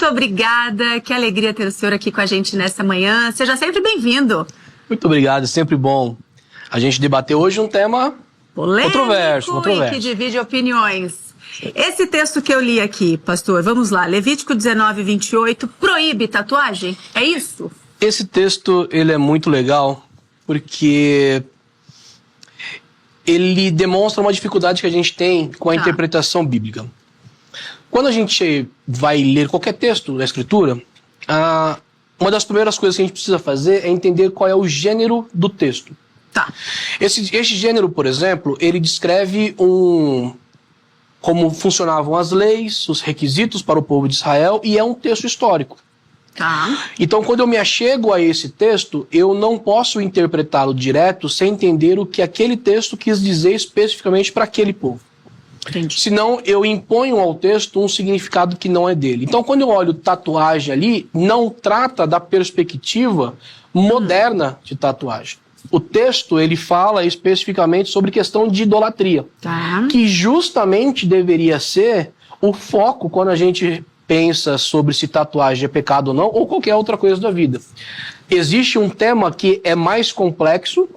obrigada. Que alegria ter o senhor aqui com a gente nessa manhã. Seja sempre bem-vindo. Muito obrigado, é sempre bom a gente debater hoje um tema polêmico controverso. E que divide opiniões. Esse texto que eu li aqui, pastor, vamos lá. Levítico 19, 28, proíbe tatuagem? É isso? Esse texto, ele é muito legal porque ele demonstra uma dificuldade que a gente tem com a interpretação bíblica. Quando a gente vai ler qualquer texto da Escritura, uma das primeiras coisas que a gente precisa fazer é entender qual é o gênero do texto. Tá. Esse gênero, por exemplo, ele descreve como funcionavam as leis, os requisitos para o povo de Israel, e é um texto histórico. Tá. Então, quando eu me achego a esse texto, eu não posso interpretá-lo direto sem entender o que aquele texto quis dizer especificamente para aquele povo. Entendi. Senão, eu imponho ao texto um significado que não é dele. Então, quando eu olho tatuagem ali, não trata da perspectiva moderna de tatuagem. O texto, ele fala especificamente sobre questão de idolatria, que justamente deveria ser o foco quando a gente pensa sobre se tatuagem é pecado ou não, ou qualquer outra coisa da vida. Existe um tema que é mais complexo,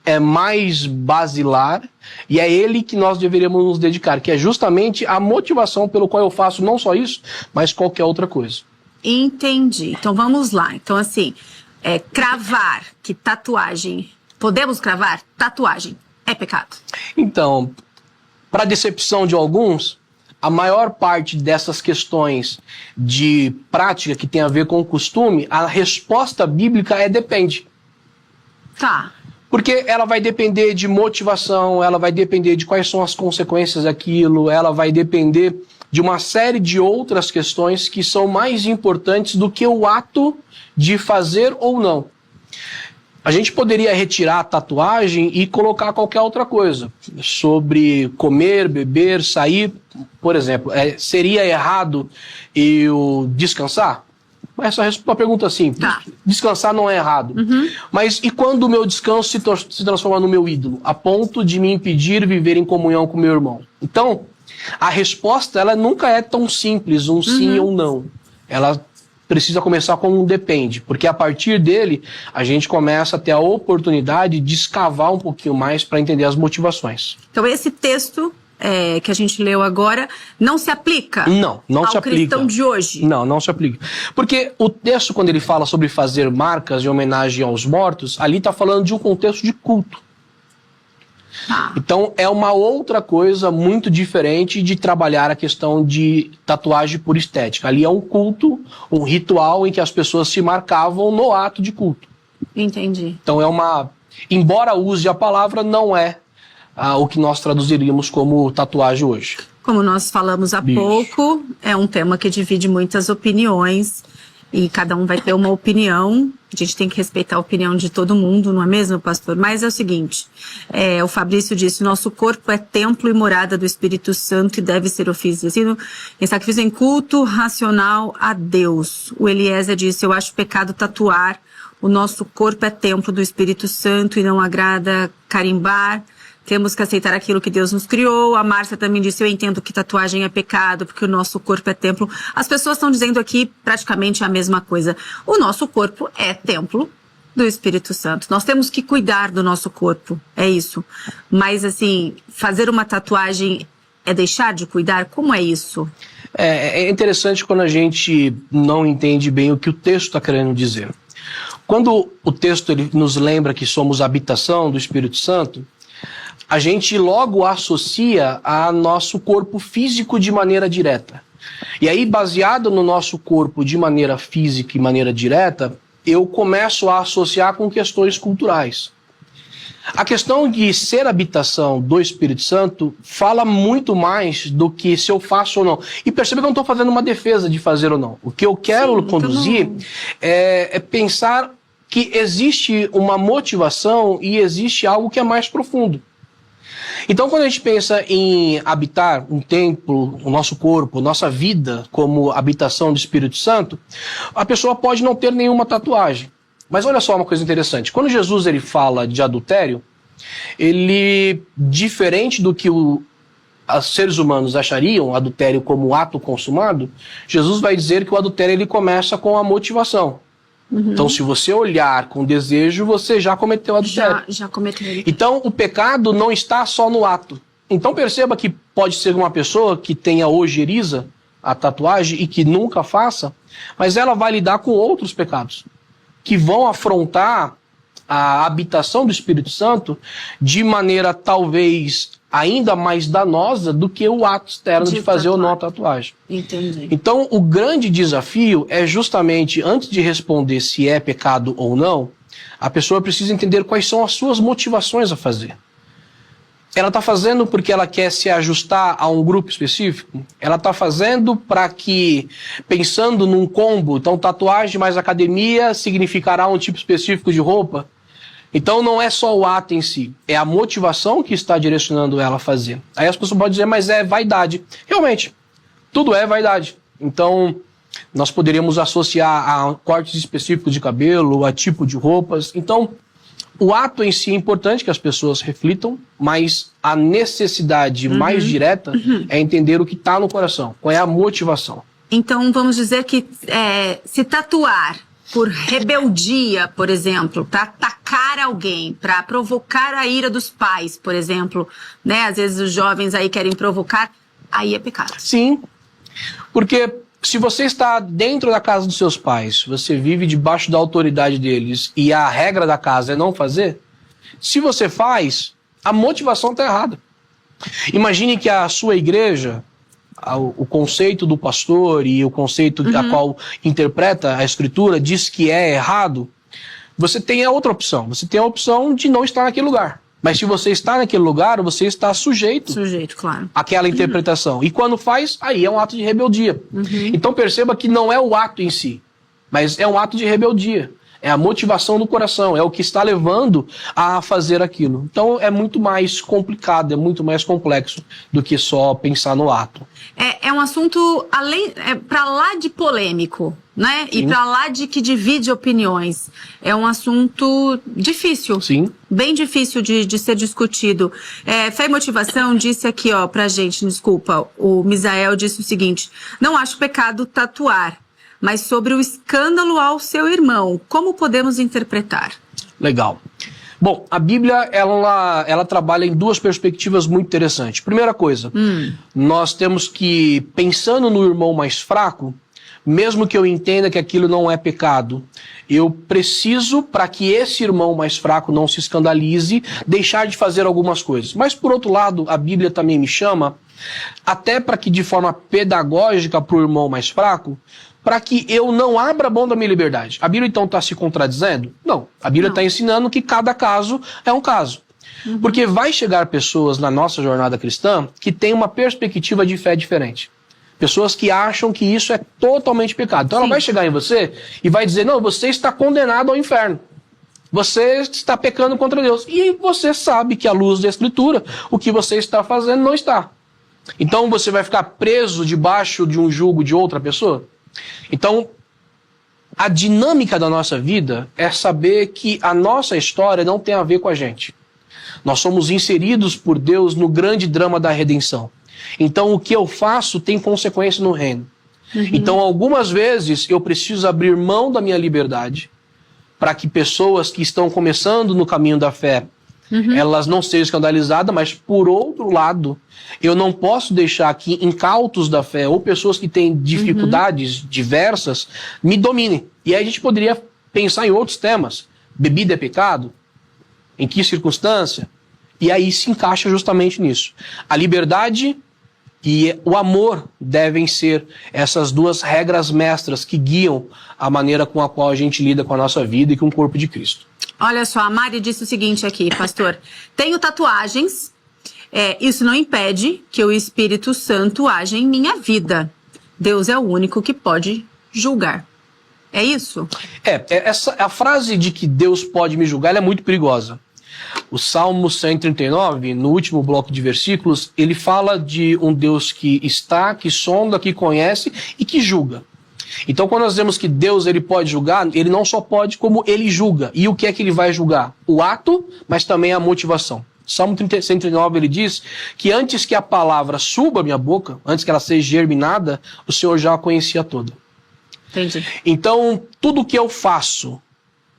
é mais basilar, e é ele que nós deveríamos nos dedicar, que é justamente a motivação pelo qual eu faço não só isso, mas qualquer outra coisa. Entendi. Então vamos lá. Então assim, cravar que tatuagem... Podemos cravar? Tatuagem é pecado? Então, para decepção de alguns, a maior parte dessas questões de prática que tem a ver com o costume, a resposta bíblica é depende. Tá. Porque ela vai depender de motivação, ela vai depender de quais são as consequências daquilo, ela vai depender de uma série de outras questões que são mais importantes do que o ato de fazer ou não. A gente poderia retirar a tatuagem e colocar qualquer outra coisa. Sobre comer, beber, sair, por exemplo. Seria errado eu descansar? Essa é uma pergunta simples. Tá. Descansar não é errado. Uhum. Mas e quando o meu descanso se transforma no meu ídolo? A ponto de me impedir viver em comunhão com meu irmão. Então, a resposta ela nunca é tão simples, um sim ou não. Ela precisa começar com um depende, porque a partir dele a gente começa a ter a oportunidade de escavar um pouquinho mais para entender as motivações. Então esse texto que a gente leu agora não se aplica não se aplica ao cristão de hoje? Não se aplica. Porque o texto, quando ele fala sobre fazer marcas em homenagem aos mortos, ali está falando de um contexto de culto. Então é uma outra coisa muito diferente de trabalhar a questão de tatuagem por estética. Ali é um culto, um ritual em que as pessoas se marcavam no ato de culto. Entendi. Então embora use a palavra, não é o que nós traduziríamos como tatuagem hoje. Como nós falamos há pouco, é um tema que divide muitas opiniões. E cada um vai ter uma opinião, a gente tem que respeitar a opinião de todo mundo, não é mesmo, pastor? Mas é o seguinte, o Fabrício disse, nosso corpo é templo e morada do Espírito Santo e deve ser oferecido em sacrifício em culto racional a Deus. O Eliezer disse, eu acho pecado tatuar, o nosso corpo é templo do Espírito Santo e não agrada carimbar. Temos que aceitar aquilo que Deus nos criou. A Márcia também disse, eu entendo que tatuagem é pecado, porque o nosso corpo é templo. As pessoas estão dizendo aqui praticamente a mesma coisa. O nosso corpo é templo do Espírito Santo. Nós temos que cuidar do nosso corpo, é isso. Mas assim, fazer uma tatuagem é deixar de cuidar? Como é isso? É interessante quando a gente não entende bem o que o texto está querendo dizer. Quando o texto ele nos lembra que somos a habitação do Espírito Santo, a gente logo associa a nosso corpo físico de maneira direta. E aí, baseado no nosso corpo de maneira física e maneira direta, eu começo a associar com questões culturais. A questão de ser habitação do Espírito Santo fala muito mais do que se eu faço ou não. E perceba que eu não estou fazendo uma defesa de fazer ou não. O que eu quero conduzir é pensar que existe uma motivação e existe algo que é mais profundo. Então, quando a gente pensa em habitar um templo, o nosso corpo, nossa vida como habitação do Espírito Santo, a pessoa pode não ter nenhuma tatuagem. Mas olha só uma coisa interessante. Quando Jesus ele fala de adultério, ele, diferente do que os seres humanos achariam o adultério como ato consumado, Jesus vai dizer que o adultério ele começa com a motivação. Então, se você olhar com desejo, você já cometeu adultério. Já cometeu. Então, o pecado não está só no ato. Então, perceba que pode ser uma pessoa que tenha ojeriza, a tatuagem, e que nunca faça, mas ela vai lidar com outros pecados, que vão afrontar a habitação do Espírito Santo de maneira talvez ainda mais danosa do que o ato externo de fazer ou não a tatuagem. Entendi. Então, o grande desafio é justamente, antes de responder se é pecado ou não, a pessoa precisa entender quais são as suas motivações a fazer. Ela está fazendo porque ela quer se ajustar a um grupo específico? Ela está fazendo para que, pensando num combo, então tatuagem mais academia significará um tipo específico de roupa? Então não é só o ato em si, é a motivação que está direcionando ela a fazer. Aí as pessoas podem dizer, mas é vaidade. Realmente, tudo é vaidade. Então, nós poderíamos associar a cortes específicos de cabelo, a tipo de roupas. Então, o ato em si é importante que as pessoas reflitam, mas a necessidade mais direta é entender o que está no coração, qual é a motivação. Então, vamos dizer que se tatuar por rebeldia, por exemplo, para atacar alguém, para provocar a ira dos pais, por exemplo, né? Às vezes os jovens aí querem provocar, aí é pecado. Sim, porque se você está dentro da casa dos seus pais, você vive debaixo da autoridade deles e a regra da casa é não fazer, se você faz, a motivação está errada. Imagine que a sua igreja, o conceito do pastor e o conceito a qual interpreta a escritura diz que é errado, você tem a outra opção. Você tem a opção de não estar naquele lugar. Mas se você está naquele lugar, você está sujeito claro, àquela interpretação. E quando faz, aí é um ato de rebeldia. Então perceba que não é o ato em si, mas é um ato de rebeldia. É a motivação do coração, é o que está levando a fazer aquilo. Então é muito mais complicado, é muito mais complexo do que só pensar no ato. É um assunto para lá de polêmico, né? Sim. E para lá de que divide opiniões. É um assunto difícil. Sim. Bem difícil de ser discutido. Fé e Motivação disse aqui, ó, pra gente, desculpa, o Misael disse o seguinte: não acho pecado tatuar, mas sobre o escândalo ao seu irmão, como podemos interpretar? Legal. Bom, a Bíblia, ela trabalha em duas perspectivas muito interessantes. Primeira coisa, nós temos que, pensando no irmão mais fraco, mesmo que eu entenda que aquilo não é pecado, eu preciso, para que esse irmão mais fraco não se escandalize, deixar de fazer algumas coisas. Mas, por outro lado, a Bíblia também me chama, até para que de forma pedagógica para o irmão mais fraco, para que eu não abra mão da minha liberdade. A Bíblia, então, está se contradizendo? Não. A Bíblia está ensinando que cada caso é um caso. Porque vai chegar pessoas na nossa jornada cristã que têm uma perspectiva de fé diferente. Pessoas que acham que isso é totalmente pecado. Então ela vai chegar em você e vai dizer, não, você está condenado ao inferno. Você está pecando contra Deus. E você sabe que à luz da Escritura, o que você está fazendo não está. Então você vai ficar preso debaixo de um jugo de outra pessoa? Então, a dinâmica da nossa vida é saber que a nossa história não tem a ver com a gente. Nós somos inseridos por Deus no grande drama da redenção. Então, o que eu faço tem consequência no reino. Então, algumas vezes, eu preciso abrir mão da minha liberdade para que pessoas que estão começando no caminho da fé, elas não sejam escandalizadas, mas, por outro lado, eu não posso deixar que incautos da fé ou pessoas que têm dificuldades diversas me dominem. E aí a gente poderia pensar em outros temas. Bebida é pecado? Em que circunstância? E aí se encaixa justamente nisso. A liberdade e o amor devem ser essas duas regras mestras que guiam a maneira com a qual a gente lida com a nossa vida e com o corpo de Cristo. Olha só, a Mari disse o seguinte aqui, pastor: tenho tatuagens, isso não impede que o Espírito Santo haja em minha vida. Deus é o único que pode julgar. É isso? A frase de que Deus pode me julgar, ela é muito perigosa. O Salmo 139, no último bloco de versículos, ele fala de um Deus que está, que sonda, que conhece e que julga. Então, quando nós dizemos que Deus ele pode julgar, ele não só pode, como ele julga. E o que é que ele vai julgar? O ato, mas também a motivação. Salmo 139, ele diz que antes que a palavra suba à minha boca, antes que ela seja germinada, o Senhor já a conhecia toda. Entendi. Então, tudo que eu faço,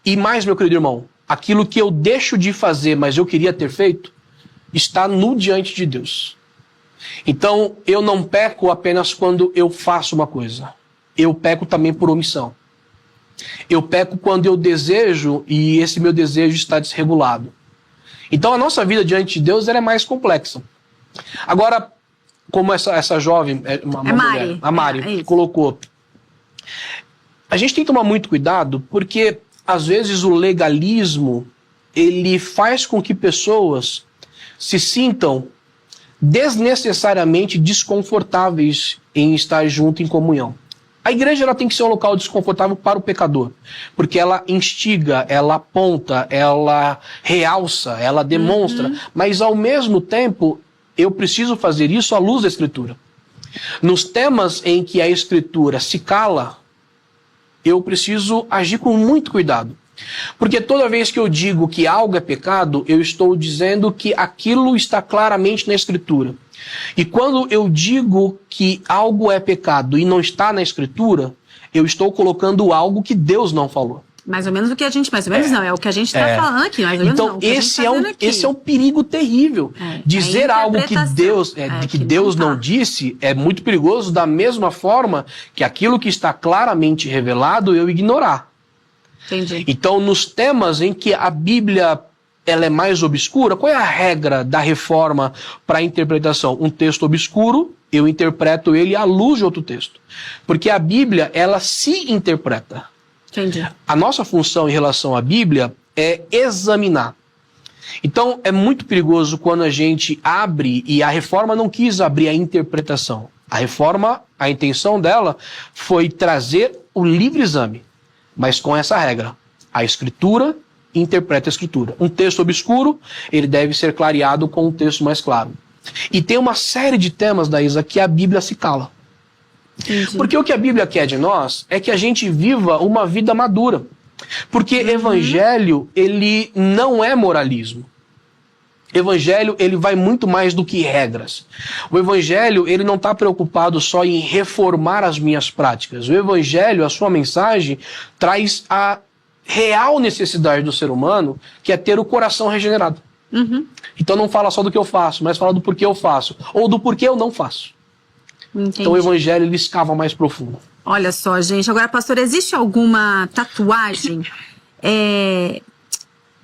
e mais, meu querido irmão, aquilo que eu deixo de fazer, mas eu queria ter feito, está nu diante de Deus. Então, eu não peco apenas quando eu faço uma coisa. Eu peco também por omissão. Eu peco quando eu desejo e esse meu desejo está desregulado. Então, a nossa vida diante de Deus ela é mais complexa. Agora, como essa jovem, uma mulher, a Mari, colocou, a gente tem que tomar muito cuidado porque, às vezes, o legalismo ele faz com que pessoas se sintam desnecessariamente desconfortáveis em estar junto em comunhão. A igreja ela tem que ser um local desconfortável para o pecador, porque ela instiga, ela aponta, ela realça, ela demonstra, mas ao mesmo tempo eu preciso fazer isso à luz da Escritura. Nos temas em que a Escritura se cala, eu preciso agir com muito cuidado. Porque toda vez que eu digo que algo é pecado, eu estou dizendo que aquilo está claramente na Escritura. E quando eu digo que algo é pecado e não está na Escritura, eu estou colocando algo que Deus não falou. Mais ou menos o que a gente... Mais ou menos não, é o que a gente está falando aqui. Mais ou menos então, não, esse é um perigo terrível. Dizer algo que Deus, que Deus não disse é muito perigoso, da mesma forma que aquilo que está claramente revelado eu ignorar. Entendi. Então, nos temas em que a Bíblia ela é mais obscura, qual é a regra da reforma para a interpretação? Um texto obscuro, eu interpreto ele à luz de outro texto. Porque a Bíblia, ela se interpreta. Entendi. A nossa função em relação à Bíblia é examinar. Então, é muito perigoso quando a gente abre, e a reforma não quis abrir a interpretação. A reforma, a intenção dela foi trazer o livre exame. Mas com essa regra, a Escritura interpreta a Escritura. Um texto obscuro, ele deve ser clareado com um texto mais claro. E tem uma série de temas, Daísa, que a Bíblia se cala. Entendi. Porque o que a Bíblia quer de nós é que a gente viva uma vida madura. Porque evangelho, ele não é moralismo. Evangelho, ele vai muito mais do que regras. O evangelho, ele não está preocupado só em reformar as minhas práticas. O evangelho, a sua mensagem, traz a real necessidade do ser humano, que é ter o coração regenerado. Então não fala só do que eu faço, mas fala do porquê eu faço. Ou do porquê eu não faço. Entendi. Então o evangelho, ele escava mais profundo. Olha só, gente. Agora, pastor, existe alguma tatuagem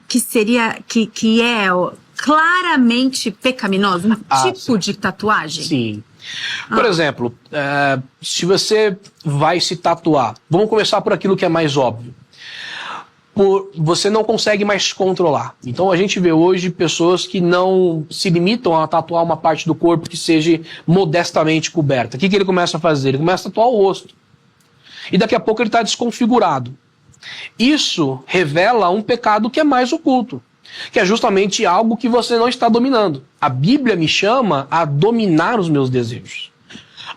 que seria... que é... claramente pecaminosa? Tipo de tatuagem? Sim. Por exemplo, se você vai se tatuar, vamos começar por aquilo que é mais óbvio. Você não consegue mais controlar. Então a gente vê hoje pessoas que não se limitam a tatuar uma parte do corpo que seja modestamente coberta. O que ele começa a fazer? Ele começa a tatuar o rosto. E daqui a pouco ele está desconfigurado. Isso revela um pecado que é mais oculto, que é justamente algo que você não está dominando. A Bíblia me chama a dominar os meus desejos.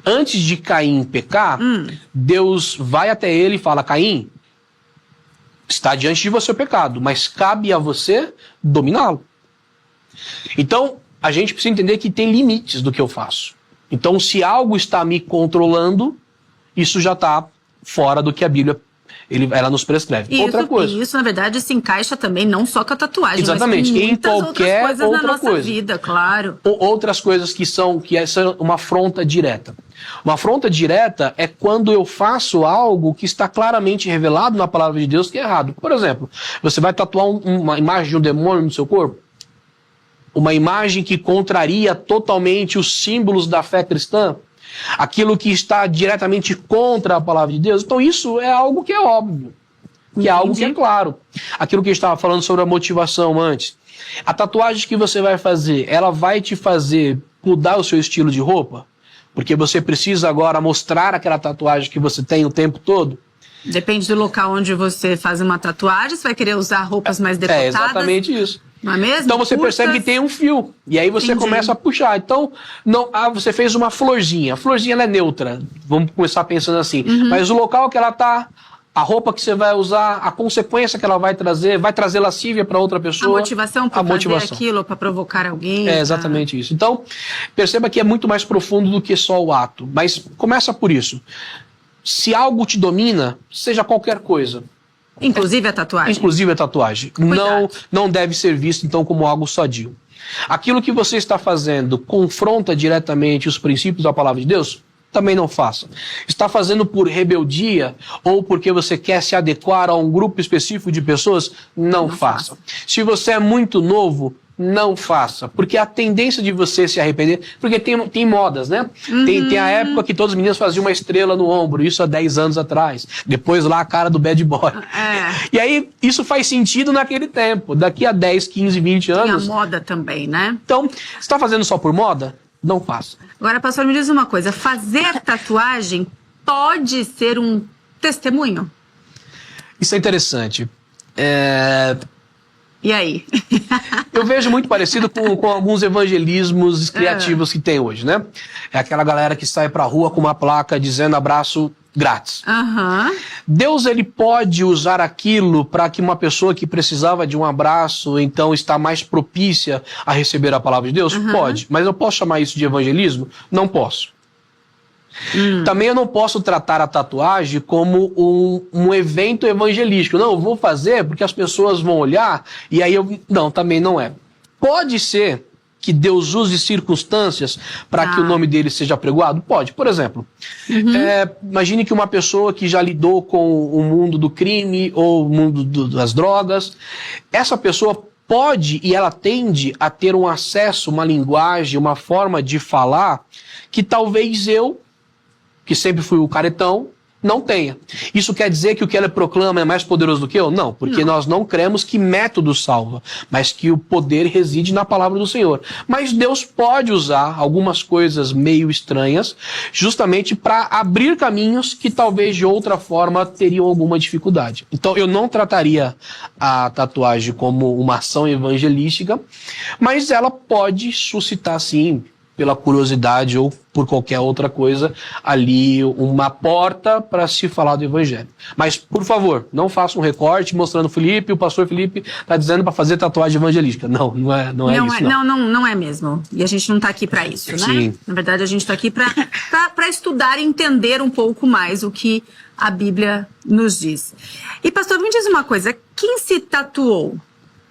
Antes de Caim pecar, Deus vai até ele e fala: Caim, está diante de você o pecado, mas cabe a você dominá-lo. Então, a gente precisa entender que tem limites do que eu faço. Então, se algo está me controlando, isso já está fora do que a Bíblia ela nos prescreve. Outra coisa. E isso, na verdade, se encaixa também não só com a tatuagem, exatamente, mas com em qualquer outras coisas outra na nossa coisa. vida, claro. Outras coisas que são uma afronta direta. Uma afronta direta é quando eu faço algo que está claramente revelado na palavra de Deus que é errado. Por exemplo, você vai tatuar uma imagem de um demônio no seu corpo? Uma imagem que contraria totalmente os símbolos da fé cristã? Aquilo que está diretamente contra a palavra de Deus? Então isso é algo que é óbvio, que é algo que é claro. Aquilo que a gente estava falando sobre a motivação antes. A tatuagem que você vai fazer, ela vai te fazer mudar o seu estilo de roupa? Porque você precisa agora mostrar aquela tatuagem que você tem o tempo todo? Depende do local onde você faz uma tatuagem, você vai querer usar roupas mais decotadas. É exatamente isso. Não é mesmo? Então você percebe que tem um fio. E aí você começa a puxar. Então, você fez uma florzinha. A florzinha ela é neutra. Vamos começar pensando assim. Mas o local que ela está a roupa que você vai usar, a consequência que ela vai trazer lascívia para outra pessoa. A motivação para fazer aquilo, para provocar alguém. É exatamente isso. Então, perceba que é muito mais profundo do que só o ato. Mas começa por isso. Se algo te domina, seja qualquer coisa. Inclusive a tatuagem. Inclusive a tatuagem. Não deve ser visto, então, como algo sadio. Aquilo que você está fazendo confronta diretamente os princípios da palavra de Deus? Também não faça. Está fazendo por rebeldia ou porque você quer se adequar a um grupo específico de pessoas? Não faça. Se você é muito novo, não faça. Porque a tendência de você se arrepender... Porque tem modas, né? Tem a época que todos os meninos faziam uma estrela no ombro. Isso há 10 anos atrás. Depois lá a cara do bad boy. E aí isso faz sentido naquele tempo. Daqui a 10, 15, 20 anos... Tem a moda também, né? Então, você está fazendo só por moda? Não faça. Agora, pastor, me diz uma coisa. Fazer tatuagem pode ser um testemunho? Isso é interessante. E aí? Eu vejo muito parecido com alguns evangelismos criativos que tem hoje, né? É aquela galera que sai pra rua com uma placa dizendo abraço grátis. Deus, ele pode usar aquilo para que uma pessoa que precisava de um abraço, então está mais propícia a receber a palavra de Deus? Pode. Mas eu posso chamar isso de evangelismo? Não posso. Também eu não posso tratar a tatuagem como um evento evangelístico. Não, eu vou fazer porque as pessoas vão olhar e aí eu... Não, também não é. Pode ser que Deus use circunstâncias para que o nome dele seja apregoado? Pode. Por exemplo, imagine que uma pessoa que já lidou com o mundo do crime ou o mundo das drogas, essa pessoa pode e ela tende a ter um acesso, uma linguagem, uma forma de falar que talvez eu, que sempre fui o caretão, não tenha. Isso quer dizer que o que ela proclama é mais poderoso do que eu? Não, porque nós não cremos que método salva, mas que o poder reside na palavra do Senhor. Mas Deus pode usar algumas coisas meio estranhas, justamente para abrir caminhos que talvez de outra forma teriam alguma dificuldade. Então eu não trataria a tatuagem como uma ação evangelística, mas ela pode suscitar sim, pela curiosidade ou por qualquer outra coisa, ali uma porta para se falar do evangelho. Mas, por favor, não faça um recorte mostrando o pastor Felipe está dizendo para fazer tatuagem evangelística. Não é isso. Não é mesmo. E a gente não está aqui para isso, né? Sim. Na verdade, a gente está aqui para estudar e entender um pouco mais o que a Bíblia nos diz. E, pastor, me diz uma coisa. Quem se tatuou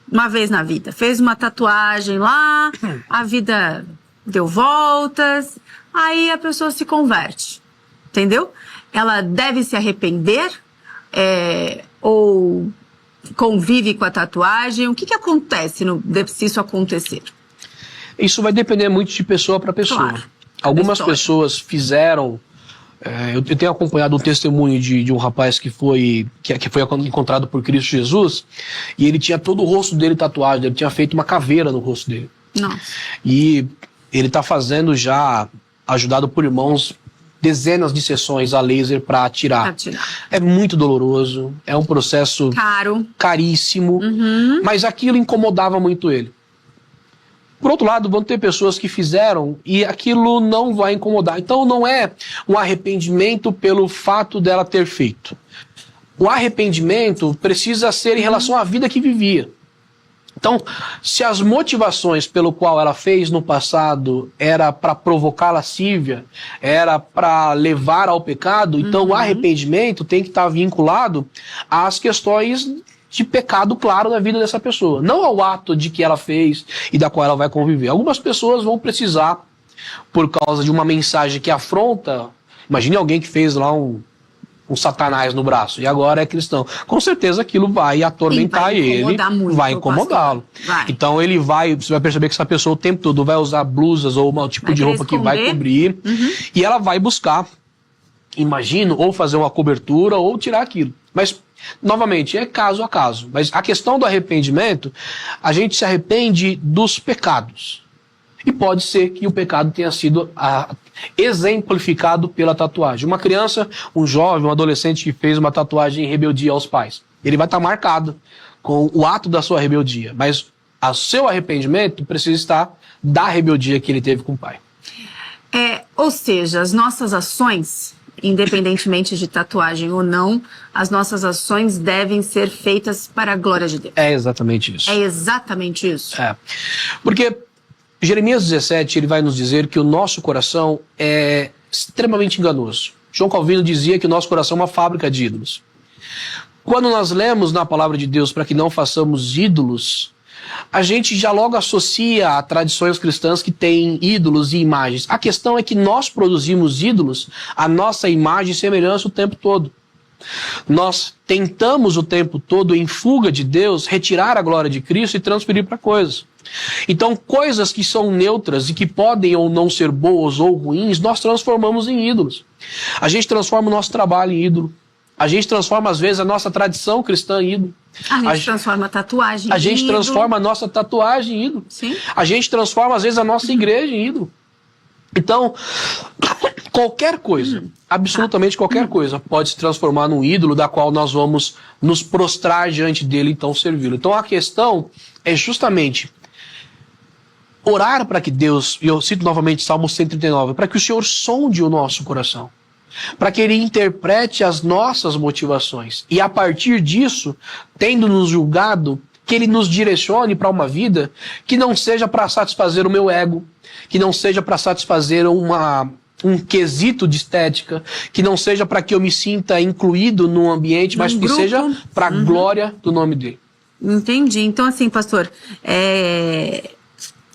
uma vez na vida? Fez uma tatuagem lá, a vida deu voltas, aí a pessoa se converte, entendeu? Ela deve se arrepender ou convive com a tatuagem? O que acontece se isso acontecer? Isso vai depender muito de pessoa para pessoa. Claro, algumas pessoas fizeram... eu tenho acompanhado um testemunho de um rapaz que foi encontrado por Cristo Jesus, e ele tinha todo o rosto dele tatuado, ele tinha feito uma caveira no rosto dele. Nossa. E ele está fazendo já, ajudado por irmãos, dezenas de sessões a laser para tirar. É muito doloroso, é um processo caríssimo, mas aquilo incomodava muito ele. Por outro lado, vão ter pessoas que fizeram e aquilo não vai incomodar. Então não é um arrependimento pelo fato dela ter feito. O arrependimento precisa ser em relação à vida que vivia. Então, se as motivações pelo qual ela fez no passado era para provocar lascívia, era para levar ao pecado, então o arrependimento tem que estar vinculado às questões de pecado claro na vida dessa pessoa, não ao ato de que ela fez e da qual ela vai conviver. Algumas pessoas vão precisar, por causa de uma mensagem que afronta, imagine alguém que fez lá um satanás no braço e agora é cristão. Com certeza aquilo vai atormentar ele, vai incomodá-lo. Então você vai perceber que essa pessoa o tempo todo vai usar blusas ou um tipo de roupa que vai cobrir e ela vai buscar, imagino, ou fazer uma cobertura ou tirar aquilo. Mas, novamente, é caso a caso. Mas a questão do arrependimento, a gente se arrepende dos pecados. E pode ser que o pecado tenha sido exemplificado pela tatuagem. Uma criança, um jovem, um adolescente que fez uma tatuagem em rebeldia aos pais, ele vai estar marcado com o ato da sua rebeldia, mas o seu arrependimento precisa estar da rebeldia que ele teve com o pai. Ou seja, as nossas ações, independentemente de tatuagem ou não, as nossas ações devem ser feitas para a glória de Deus. É exatamente isso. É exatamente isso. Porque Jeremias 17, ele vai nos dizer que o nosso coração é extremamente enganoso. João Calvino dizia que o nosso coração é uma fábrica de ídolos. Quando nós lemos na palavra de Deus para que não façamos ídolos, a gente já logo associa a tradições cristãs que têm ídolos e imagens. A questão é que nós produzimos ídolos, a nossa imagem e semelhança o tempo todo. Nós tentamos o tempo todo, em fuga de Deus, retirar a glória de Cristo e transferir para coisas. Então, coisas que são neutras e que podem ou não ser boas ou ruins, nós transformamos em ídolos. A gente transforma o nosso trabalho em ídolo. A gente transforma, às vezes, a nossa tradição cristã em ídolo. A gente transforma a tatuagem em ídolo. A gente transforma a nossa tatuagem em ídolo. Sim. A gente transforma, às vezes, a nossa igreja em ídolo. Então, qualquer coisa, absolutamente qualquer coisa, pode se transformar num ídolo da qual nós vamos nos prostrar diante dele e então servi-lo. Então, a questão é justamente orar para que Deus, e eu cito novamente Salmo 139, para que o Senhor sonde o nosso coração, para que Ele interprete as nossas motivações e a partir disso, tendo nos julgado, que Ele nos direcione para uma vida que não seja para satisfazer o meu ego, que não seja para satisfazer um quesito de estética, que não seja para que eu me sinta incluído num ambiente, mas que seja para a glória do nome dEle. Entendi. Então, assim, pastor,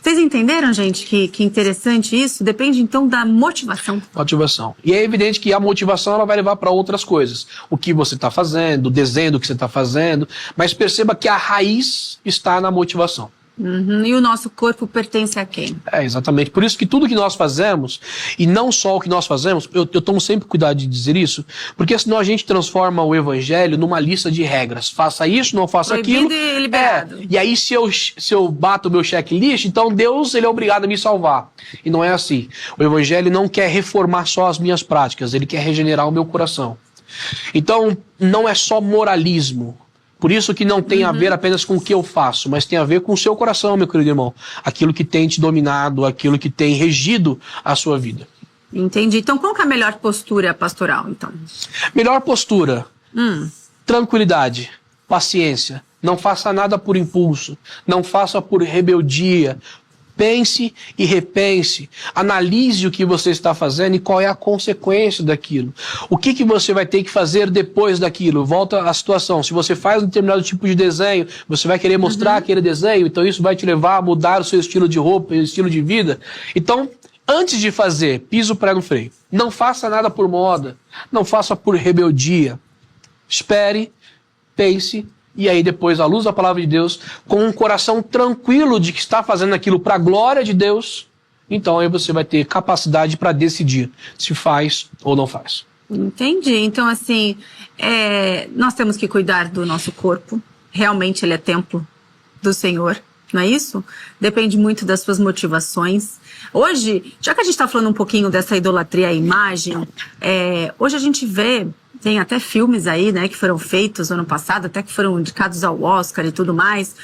vocês entenderam, gente, que interessante isso? Depende, então, da motivação. Motivação. E é evidente que a motivação ela vai levar para outras coisas. O que você está fazendo, o desenho do que você está fazendo. Mas perceba que a raiz está na motivação. E o nosso corpo pertence a quem? Exatamente. Por isso que tudo que nós fazemos, e não só o que nós fazemos, eu tomo sempre cuidado de dizer isso, porque senão a gente transforma o evangelho numa lista de regras. Faça isso, não faça proibido aquilo. E liberado. E aí se eu bato o meu checklist, então Deus ele é obrigado a me salvar. E não é assim. O evangelho não quer reformar só as minhas práticas, ele quer regenerar o meu coração. Então, não é só moralismo. Por isso que não tem a ver apenas com o que eu faço, mas tem a ver com o seu coração, meu querido irmão. Aquilo que tem te dominado, aquilo que tem regido a sua vida. Entendi. Então, qual que é a melhor postura pastoral, então? Melhor postura. Tranquilidade, paciência. Não faça nada por impulso. Não faça por rebeldia. Pense e repense. Analise o que você está fazendo e qual é a consequência daquilo. O que você vai ter que fazer depois daquilo? Volta à situação. Se você faz um determinado tipo de desenho, você vai querer mostrar aquele desenho, então isso vai te levar a mudar o seu estilo de roupa e o estilo de vida. Então, antes de fazer, pisa o pé no freio. Não faça nada por moda. Não faça por rebeldia. Espere, pense. E aí depois, à luz da palavra de Deus, com um coração tranquilo de que está fazendo aquilo para a glória de Deus, então aí você vai ter capacidade para decidir se faz ou não faz. Entendi. Então, assim, nós temos que cuidar do nosso corpo. Realmente ele é templo do Senhor, não é isso? Depende muito das suas motivações. Hoje, já que a gente está falando um pouquinho dessa idolatria à imagem, hoje a gente vê... Tem até filmes aí, né, que foram feitos ano passado, até que foram indicados ao Oscar e tudo mais,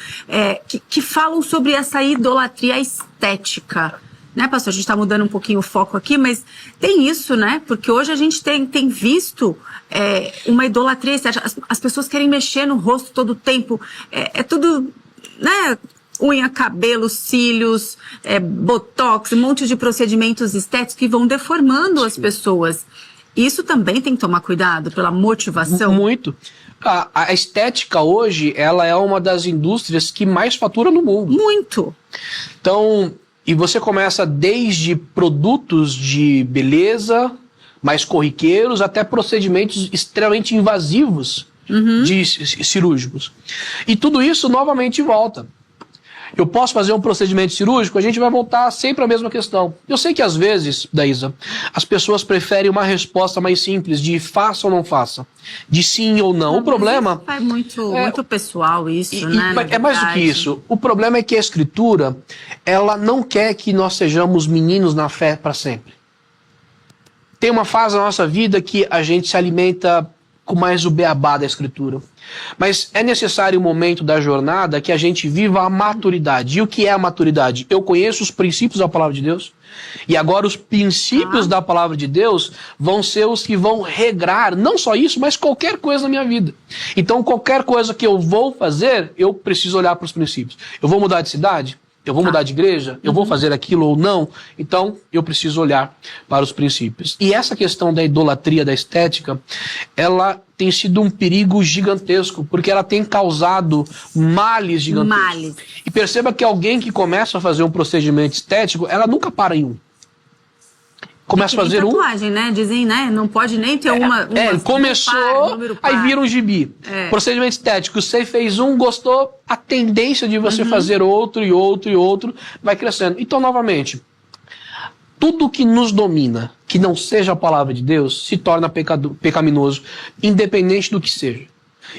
que falam sobre essa idolatria estética. Né, pastor? A gente está mudando um pouquinho o foco aqui, mas tem isso, né? Porque hoje a gente tem visto uma idolatria estética. As pessoas querem mexer no rosto todo o tempo. É tudo, né? Unha, cabelo, cílios, botox, um monte de procedimentos estéticos que vão deformando as pessoas. Isso também tem que tomar cuidado pela motivação? Muito. A estética hoje, ela é uma das indústrias que mais fatura no mundo. Muito. Então, e você começa desde produtos de beleza, mais corriqueiros, até procedimentos extremamente invasivos cirúrgicos. E tudo isso novamente volta. Eu posso fazer um procedimento cirúrgico, a gente vai voltar sempre à mesma questão. Eu sei que às vezes, Daísa, as pessoas preferem uma resposta mais simples de faça ou não faça, de sim ou não. O problema... É muito pessoal isso, né? É mais do que isso. O problema é que a Escritura, ela não quer que nós sejamos meninos na fé para sempre. Tem uma fase da nossa vida que a gente se alimenta pouco mais o beabá da Escritura. Mas é necessário um momento da jornada que a gente viva a maturidade. E o que é a maturidade? Eu conheço os princípios da palavra de Deus, e agora os princípios da palavra de Deus vão ser os que vão regrar, não só isso, mas qualquer coisa na minha vida. Então, qualquer coisa que eu vou fazer, eu preciso olhar para os princípios. Eu vou mudar de cidade? Eu vou mudar de igreja? Eu vou fazer aquilo ou não? Então, eu preciso olhar para os princípios. E essa questão da idolatria, da estética, ela tem sido um perigo gigantesco, porque ela tem causado males gigantescos. E perceba que alguém que começa a fazer um procedimento estético, ela nunca para em um. Começa a fazer tatuagem, né? Dizem, né? Não pode nem ter uma começou, aí vira um gibi. Procedimento estético, você fez um, gostou, a tendência de você fazer outro e outro e outro vai crescendo. Então, novamente, tudo que nos domina, que não seja a palavra de Deus, se torna pecaminoso, independente do que seja.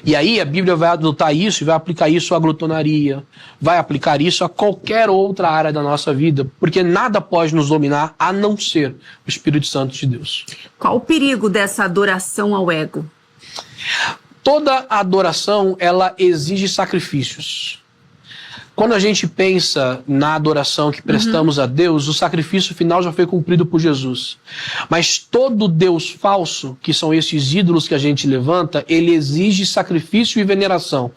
E aí a Bíblia vai adotar isso e vai aplicar isso à glutonaria, vai aplicar isso a qualquer outra área da nossa vida, porque nada pode nos dominar a não ser o Espírito Santo de Deus. Qual o perigo dessa adoração ao ego? Toda adoração, ela exige sacrifícios. Quando a gente pensa na adoração que prestamos a Deus, o sacrifício final já foi cumprido por Jesus. Mas todo Deus falso, que são esses ídolos que a gente levanta, ele exige sacrifício e veneração.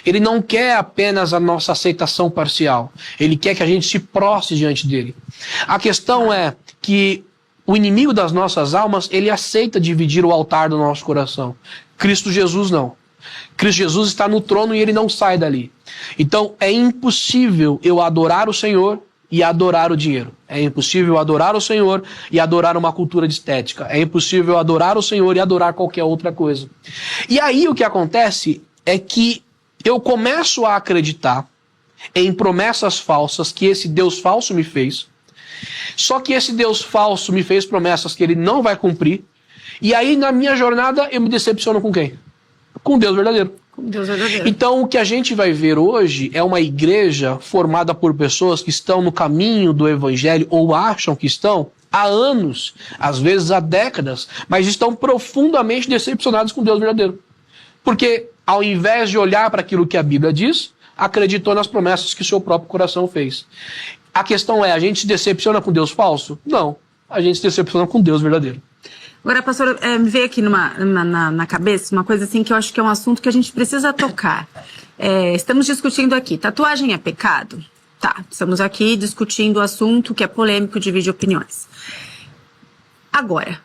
Ele não quer apenas a nossa aceitação parcial. Ele quer que a gente se prostre diante dele. A questão é que o inimigo das nossas almas, ele aceita dividir o altar do nosso coração. Cristo Jesus não. Cristo Jesus está no trono e ele não sai dali. Então é impossível eu adorar o Senhor e adorar o dinheiro. É impossível adorar o Senhor e adorar uma cultura de estética. É impossível adorar o Senhor e adorar qualquer outra coisa. E aí o que acontece é que eu começo a acreditar em promessas falsas que esse Deus falso me fez. Só que esse Deus falso me fez promessas que ele não vai cumprir. E aí na minha jornada eu me decepciono com quem? Com Deus verdadeiro. Com Deus verdadeiro. Então o que a gente vai ver hoje é uma igreja formada por pessoas que estão no caminho do evangelho ou acham que estão há anos, às vezes há décadas, mas estão profundamente decepcionados com Deus verdadeiro. Porque ao invés de olhar para aquilo que a Bíblia diz, acreditou nas promessas que o seu próprio coração fez. A questão é, a gente se decepciona com Deus falso? Não. A gente se decepciona com Deus verdadeiro. Agora, pastor, me veio aqui na cabeça uma coisa assim que eu acho que é um assunto que a gente precisa tocar. Estamos discutindo aqui, tatuagem é pecado? Tá, estamos aqui discutindo o assunto que é polêmico, divide opiniões. Agora,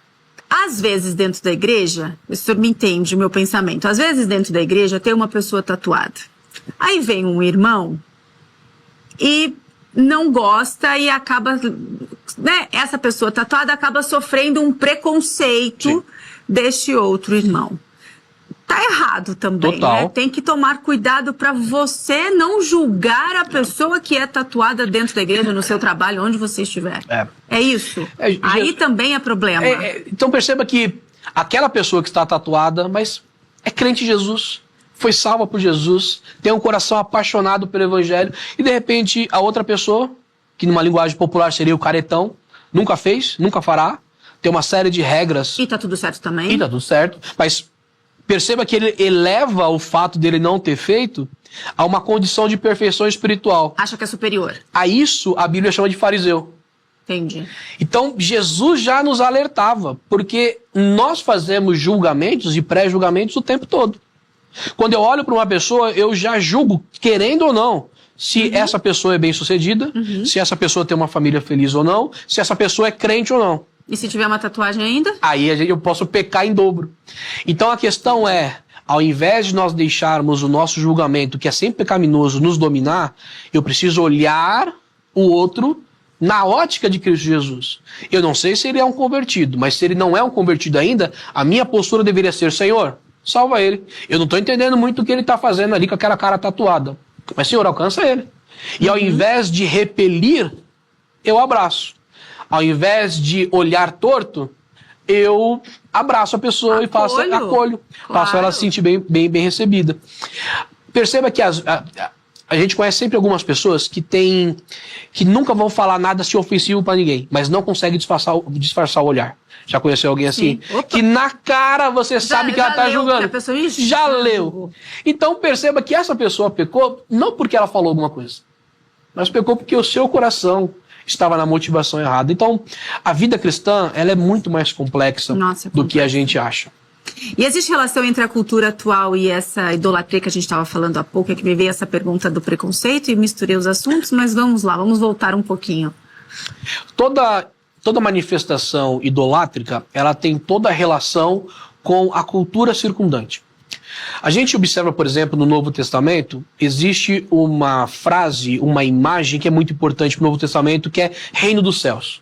às vezes dentro da igreja, o senhor me entende o meu pensamento, às vezes dentro da igreja tem uma pessoa tatuada. Aí vem um irmão e não gosta e acaba, né, essa pessoa tatuada acaba sofrendo um preconceito deste outro irmão. Tá errado também, Total. né? Tem que tomar cuidado para você não julgar a pessoa que é tatuada dentro da igreja, no seu trabalho, onde você estiver. É isso? Aí também é problema. Então perceba que aquela pessoa que está tatuada, mas é crente em Jesus, foi salva por Jesus, tem um coração apaixonado pelo evangelho, e de repente a outra pessoa, que numa linguagem popular seria o caretão, nunca fez, nunca fará, tem uma série de regras. E tá tudo certo também. E tá tudo certo, mas perceba que ele eleva o fato dele não ter feito a uma condição de perfeição espiritual. Acha que é superior. A isso a Bíblia chama de fariseu. Entendi. Então, Jesus já nos alertava, porque nós fazemos julgamentos e pré-julgamentos o tempo todo. Quando eu olho para uma pessoa, eu já julgo, querendo ou não, se essa pessoa é bem-sucedida, se essa pessoa tem uma família feliz ou não, se essa pessoa é crente ou não. E se tiver uma tatuagem ainda? Aí eu posso pecar em dobro. Então a questão é, ao invés de nós deixarmos o nosso julgamento, que é sempre pecaminoso, nos dominar, eu preciso olhar o outro na ótica de Cristo Jesus. Eu não sei se ele é um convertido, mas se ele não é um convertido ainda, a minha postura deveria ser, Senhor, salva ele. Eu não estou entendendo muito o que ele está fazendo ali com aquela cara tatuada. Mas, Senhor, alcança ele. E ao invés de repelir, eu abraço. Ao invés de olhar torto, eu abraço a pessoa e faço acolho. Faço ela se sentir bem recebida. Perceba que A gente conhece sempre algumas pessoas que nunca vão falar nada assim ofensivo pra ninguém, mas não conseguem disfarçar o olhar. Já conheceu alguém assim? Que na cara você sabe que ela tá julgando. A pessoa já leu. Então perceba que essa pessoa pecou não porque ela falou alguma coisa, mas pecou porque o seu coração estava na motivação errada. Então, a vida cristã, ela é muito mais complexa do que a gente acha. E existe relação entre a cultura atual e essa idolatria que a gente estava falando há pouco? É que me veio essa pergunta do preconceito e misturei os assuntos, mas vamos lá, vamos voltar um pouquinho. Toda manifestação idolátrica, ela tem toda a relação com a cultura circundante. A gente observa, por exemplo, no Novo Testamento, existe uma frase, uma imagem que é muito importante para o Novo Testamento, que é reino dos céus.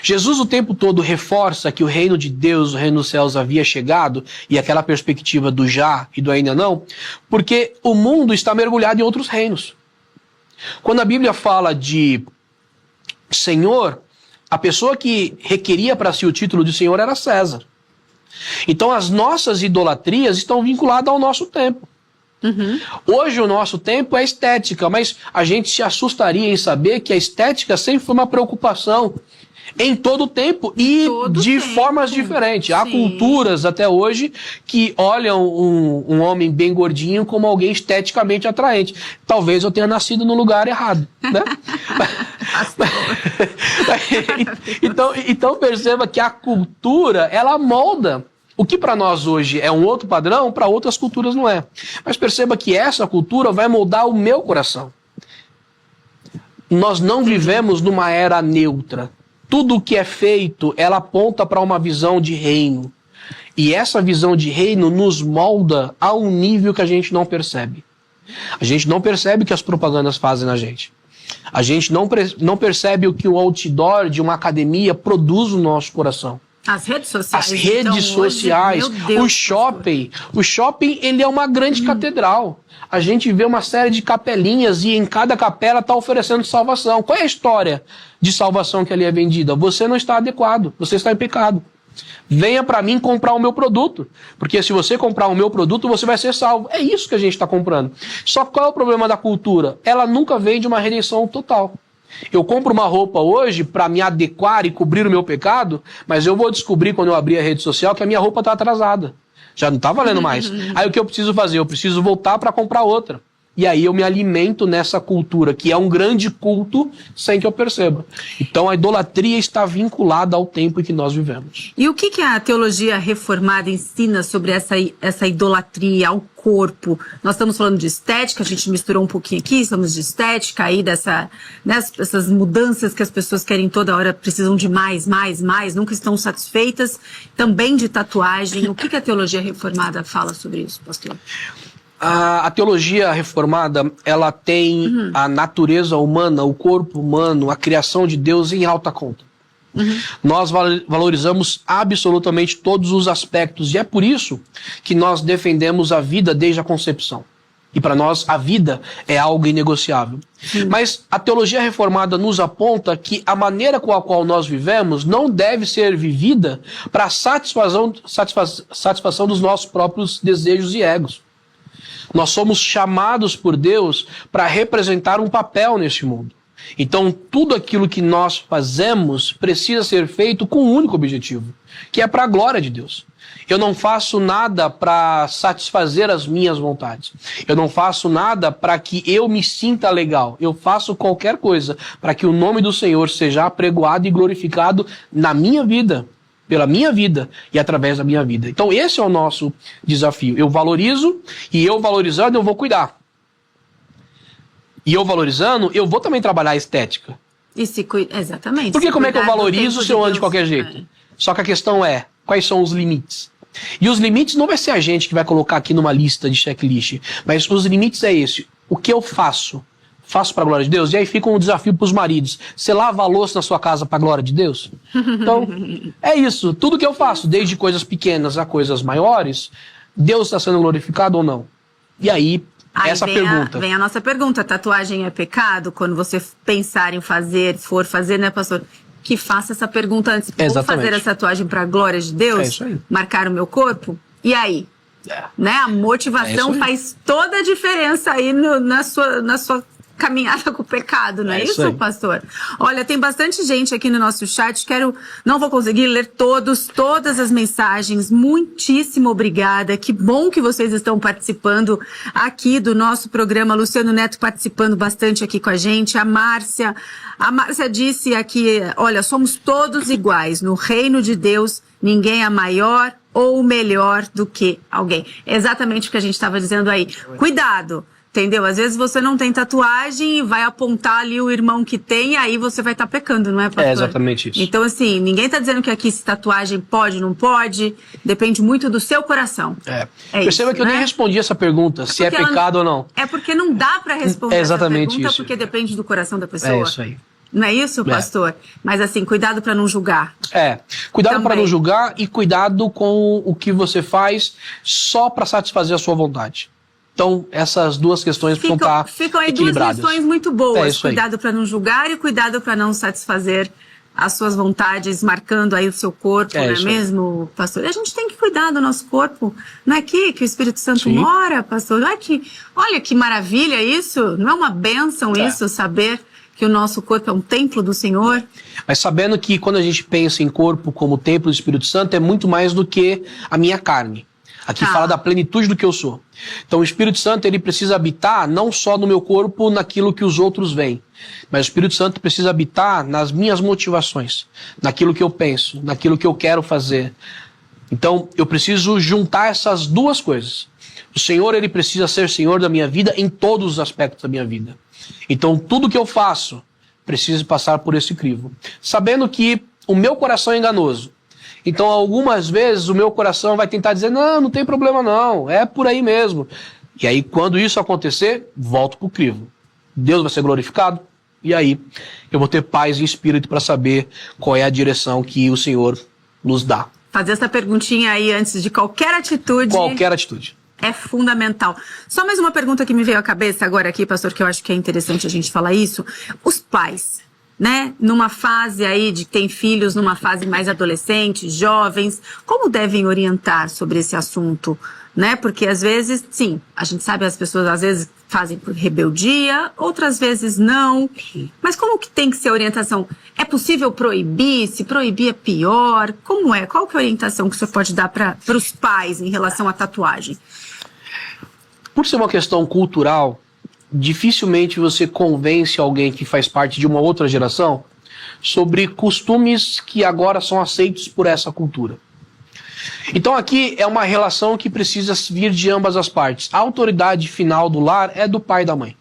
Jesus o tempo todo reforça que o reino de Deus, o reino dos céus havia chegado, e aquela perspectiva do já e do ainda não, porque o mundo está mergulhado em outros reinos. Quando a Bíblia fala de Senhor, a pessoa que requeria para si o título de Senhor era César. Então as nossas idolatrias estão vinculadas ao nosso tempo. Hoje o nosso tempo é estética, mas a gente se assustaria em saber que a estética sempre foi uma preocupação em todo o tempo e de formas diferentes. Há culturas até hoje que olham um homem bem gordinho como alguém esteticamente atraente. Talvez eu tenha nascido no lugar errado, né? Então perceba que a cultura, ela molda. O que para nós hoje é um outro padrão, para outras culturas não é. Mas perceba que essa cultura vai moldar o meu coração. Nós não vivemos numa era neutra. Tudo o que é feito, ela aponta para uma visão de reino. E essa visão de reino nos molda a um nível que a gente não percebe. A gente não percebe o que as propagandas fazem na gente. A gente não percebe o que o outdoor de uma academia produz no nosso coração. As redes sociais. As redes sociais, o shopping. O shopping, ele é uma grande catedral. A gente vê uma série de capelinhas e em cada capela está oferecendo salvação. Qual é a história de salvação que ali é vendida? Você não está adequado, você está em pecado. Venha para mim comprar o meu produto, porque se você comprar o meu produto, você vai ser salvo. É isso que a gente está comprando. Só que qual é o problema da cultura? Ela nunca vem de uma redenção total. Eu compro uma roupa hoje para me adequar e cobrir o meu pecado, mas eu vou descobrir quando eu abrir a rede social que a minha roupa está atrasada. Já não está valendo mais. Aí o que eu preciso fazer? Eu preciso voltar para comprar outra. E aí eu me alimento nessa cultura, que é um grande culto, sem que eu perceba. Então a idolatria está vinculada ao tempo em que nós vivemos. E o que a teologia reformada ensina sobre essa idolatria ao corpo? Nós estamos falando de estética, a gente misturou um pouquinho aqui, estamos de estética, aí dessas mudanças que as pessoas querem toda hora, precisam de mais, nunca estão satisfeitas. Também de tatuagem. O que a teologia reformada fala sobre isso, pastor? A teologia reformada, ela tem a natureza humana, o corpo humano, a criação de Deus em alta conta. Nós valorizamos absolutamente todos os aspectos e é por isso que nós defendemos a vida desde a concepção. E para nós a vida é algo inegociável. Mas a teologia reformada nos aponta que a maneira com a qual nós vivemos não deve ser vivida para satisfação dos nossos próprios desejos e egos. Nós somos chamados por Deus para representar um papel neste mundo. Então, tudo aquilo que nós fazemos precisa ser feito com um único objetivo, que é para a glória de Deus. Eu não faço nada para satisfazer as minhas vontades. Eu não faço nada para que eu me sinta legal. Eu faço qualquer coisa para que o nome do Senhor seja apregoado e glorificado na minha vida, pela minha vida e através da minha vida. Então esse é o nosso desafio. Eu valorizo e eu valorizando eu vou cuidar. E eu valorizando, eu vou também trabalhar a estética. Exatamente. Porque como é que eu valorizo se eu ando de qualquer jeito? Só que a questão é, quais são os limites? E os limites não vai ser a gente que vai colocar aqui numa lista de checklist, mas os limites é esse. O que eu faço? Faço para a glória de Deus? E aí fica um desafio para os maridos. Você lava a louça na sua casa para a glória de Deus? Então, é isso. Tudo que eu faço, desde coisas pequenas a coisas maiores, Deus está sendo glorificado ou não? E aí, essa pergunta. Vem a nossa pergunta. Tatuagem é pecado? Quando você pensar em for fazer, né, pastor? Que faça essa pergunta antes. Vou fazer essa tatuagem para a glória de Deus? É isso aí. Marcar o meu corpo? E aí? Né? A motivação faz toda a diferença aí na sua caminhada com o pecado, não é isso, pastor? Olha, tem bastante gente aqui no nosso chat, não vou conseguir ler todas as mensagens, muitíssimo obrigada, que bom que vocês estão participando aqui do nosso programa, Luciano Neto participando bastante aqui com a gente, a Márcia disse aqui, olha, somos todos iguais, no reino de Deus, ninguém é maior ou melhor do que alguém. É exatamente o que a gente estava dizendo aí. Cuidado! Entendeu? Às vezes você não tem tatuagem e vai apontar ali o irmão que tem e aí você vai estar pecando, não é, pastor? É exatamente isso. Então, assim, ninguém está dizendo que aqui se tatuagem pode, não pode. Depende muito do seu coração. Perceba isso, que eu nem respondi essa pergunta, se é pecado ou não. É porque não dá para responder essa pergunta, porque depende do coração da pessoa. É isso aí. Não é isso, pastor? Mas assim, cuidado para não julgar. Cuidado para não julgar e cuidado com o que você faz só para satisfazer a sua vontade. Então, essas duas questões precisam estar ficam aí equilibradas. Duas lições muito boas. Cuidado para não julgar e cuidado para não satisfazer as suas vontades, marcando aí o seu corpo, não é mesmo, pastor? A gente tem que cuidar do nosso corpo. Não é aqui que o Espírito Santo mora, pastor? Olha que maravilha isso. Não é uma bênção isso, saber que o nosso corpo é um templo do Senhor? Mas sabendo que quando a gente pensa em corpo como templo do Espírito Santo, é muito mais do que a minha carne. Aqui fala da plenitude do que eu sou. Então o Espírito Santo ele precisa habitar não só no meu corpo, naquilo que os outros veem, mas o Espírito Santo precisa habitar nas minhas motivações, naquilo que eu penso, naquilo que eu quero fazer. Então eu preciso juntar essas duas coisas. O Senhor ele precisa ser Senhor da minha vida em todos os aspectos da minha vida. Então tudo que eu faço precisa passar por esse crivo, sabendo que o meu coração é enganoso. Então, algumas vezes, o meu coração vai tentar dizer, não tem problema não, é por aí mesmo. E aí, quando isso acontecer, volto pro crivo. Deus vai ser glorificado, e aí eu vou ter paz e espírito para saber qual é a direção que o Senhor nos dá. Fazer essa perguntinha aí antes de qualquer atitude. Qualquer atitude. É fundamental. Só mais uma pergunta que me veio à cabeça agora aqui, pastor, que eu acho que é interessante a gente falar isso. Os pais, né, numa fase aí de tem filhos, numa fase mais adolescente, jovens, como devem orientar sobre esse assunto, né? Porque às vezes, sim, a gente sabe as pessoas às vezes fazem por rebeldia, outras vezes não. Mas como que tem que ser a orientação? É possível proibir? Se proibir é pior? Como é? Qual que é a orientação que você pode dar para os pais em relação à tatuagem? Por ser uma questão cultural, dificilmente você convence alguém que faz parte de uma outra geração sobre costumes que agora são aceitos por essa cultura. Então aqui é uma relação que precisa vir de ambas as partes. A autoridade final do lar é do pai e da mãe.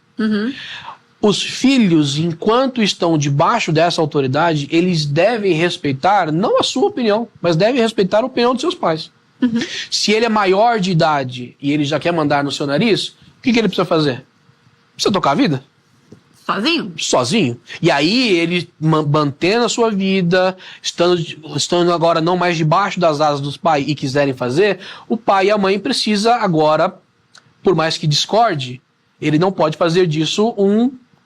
Os filhos, enquanto estão debaixo dessa autoridade, eles devem respeitar, não a sua opinião, mas devem respeitar a opinião dos seus pais. Se ele é maior de idade e ele já quer mandar no seu nariz, o que ele precisa fazer? Precisa tocar a vida? Sozinho? Sozinho. E aí ele mantendo a sua vida, estando agora não mais debaixo das asas dos pais e quiserem fazer, o pai e a mãe precisa agora, por mais que discorde, ele não pode fazer disso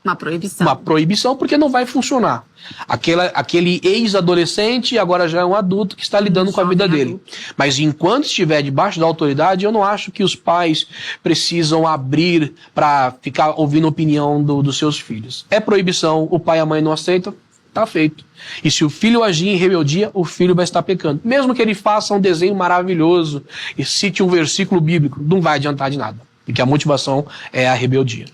uma proibição. Uma proibição, porque não vai funcionar. Aquele ex-adolescente agora já é um adulto que está lidando com a vida dele. Mas enquanto estiver debaixo da autoridade, eu não acho que os pais precisam abrir para ficar ouvindo a opinião dos seus filhos. É proibição, o pai e a mãe não aceitam, tá feito. E se o filho agir em rebeldia, o filho vai estar pecando. Mesmo que ele faça um desenho maravilhoso e cite um versículo bíblico, não vai adiantar de nada. Porque a motivação é a rebeldia.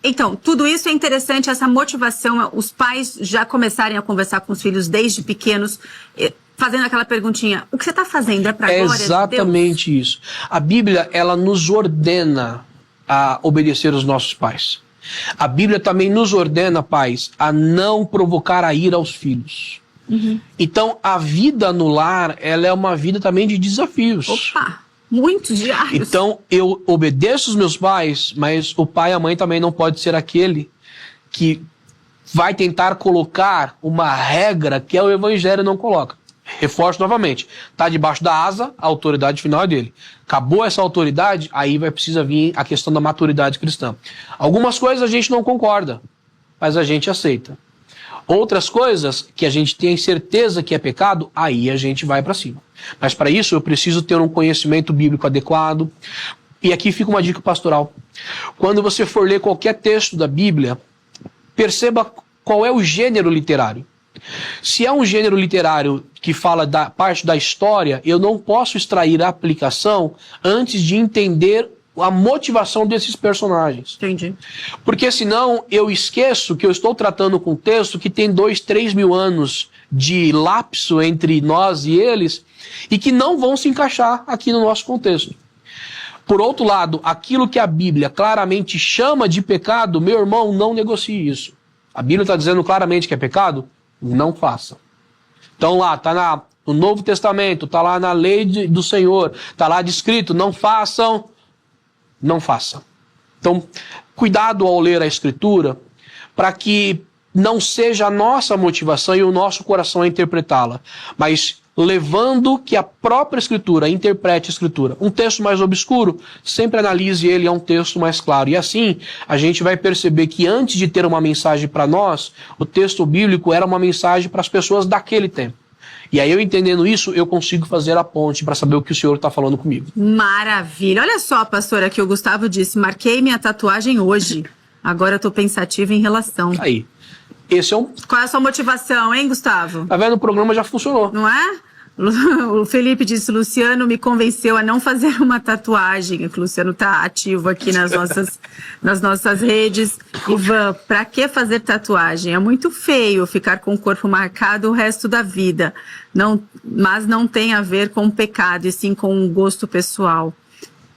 Então, tudo isso é interessante, essa motivação, os pais já começarem a conversar com os filhos desde pequenos, fazendo aquela perguntinha, o que você está fazendo? É para a glória de Deus? Exatamente isso. A Bíblia, ela nos ordena a obedecer os nossos pais. A Bíblia também nos ordena, pais, a não provocar a ira aos filhos. Então, a vida no lar, ela é uma vida também de desafios. Opa! Muitos diários. Então, eu obedeço os meus pais, mas o pai e a mãe também não pode ser aquele que vai tentar colocar uma regra que o evangelho não coloca. Reforço novamente, está debaixo da asa, a autoridade final é dele. Acabou essa autoridade, aí vai precisar vir a questão da maturidade cristã. Algumas coisas a gente não concorda, mas a gente aceita. Outras coisas que a gente tem certeza que é pecado, aí a gente vai para cima. Mas para isso eu preciso ter um conhecimento bíblico adequado. E aqui fica uma dica pastoral. Quando você for ler qualquer texto da Bíblia, perceba qual é o gênero literário. Se é um gênero literário que fala da parte da história, eu não posso extrair a aplicação antes de entender a motivação desses personagens. Entendi. Porque senão eu esqueço que eu estou tratando com um texto que tem 2, 3 mil anos de lapso entre nós e eles e que não vão se encaixar aqui no nosso contexto. Por outro lado, aquilo que a Bíblia claramente chama de pecado, meu irmão, não negocie isso. A Bíblia está dizendo claramente que é pecado? Não faça. Então lá, está no Novo Testamento, está lá na lei do Senhor, está lá descrito, não façam, não faça. Então, cuidado ao ler a Escritura, para que não seja a nossa motivação e o nosso coração a interpretá-la, mas levando que a própria Escritura interprete a Escritura. Um texto mais obscuro, sempre analise ele a um texto mais claro. E assim, a gente vai perceber que antes de ter uma mensagem para nós, o texto bíblico era uma mensagem para as pessoas daquele tempo. E aí, eu entendendo isso, eu consigo fazer a ponte para saber o que o senhor está falando comigo. Maravilha. Olha só, pastor, aqui o Gustavo disse, marquei minha tatuagem hoje. Agora eu tô pensativa em relação. Aí. Esse é um... Qual é a sua motivação, hein, Gustavo? Tá vendo? O programa já funcionou. Não é? O Felipe disse, Luciano me convenceu a não fazer uma tatuagem. O Luciano tá ativo aqui nas nossas redes. Ivan, pra que fazer tatuagem? É muito feio ficar com o corpo marcado o resto da vida. Mas não tem a ver com pecado, e sim com um gosto pessoal.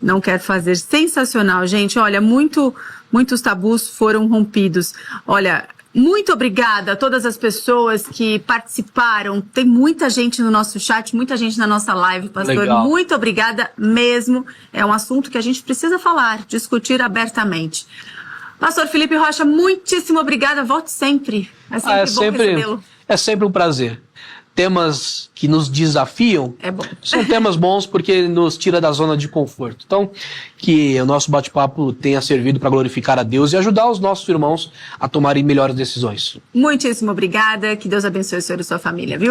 Não quero fazer. Sensacional, gente. Olha, muitos tabus foram rompidos. Olha... Muito obrigada a todas as pessoas que participaram. Tem muita gente no nosso chat, muita gente na nossa live, pastor. Legal. Muito obrigada mesmo. É um assunto que a gente precisa falar, discutir abertamente. Pastor Felipe Rocha, muitíssimo obrigada. Volte sempre. É sempre bom recebê-lo. É sempre um prazer. Temas que nos desafiam são temas bons porque nos tira da zona de conforto. Então, que o nosso bate-papo tenha servido para glorificar a Deus e ajudar os nossos irmãos a tomarem melhores decisões. Muitíssimo obrigada. Que Deus abençoe o senhor e sua família, viu?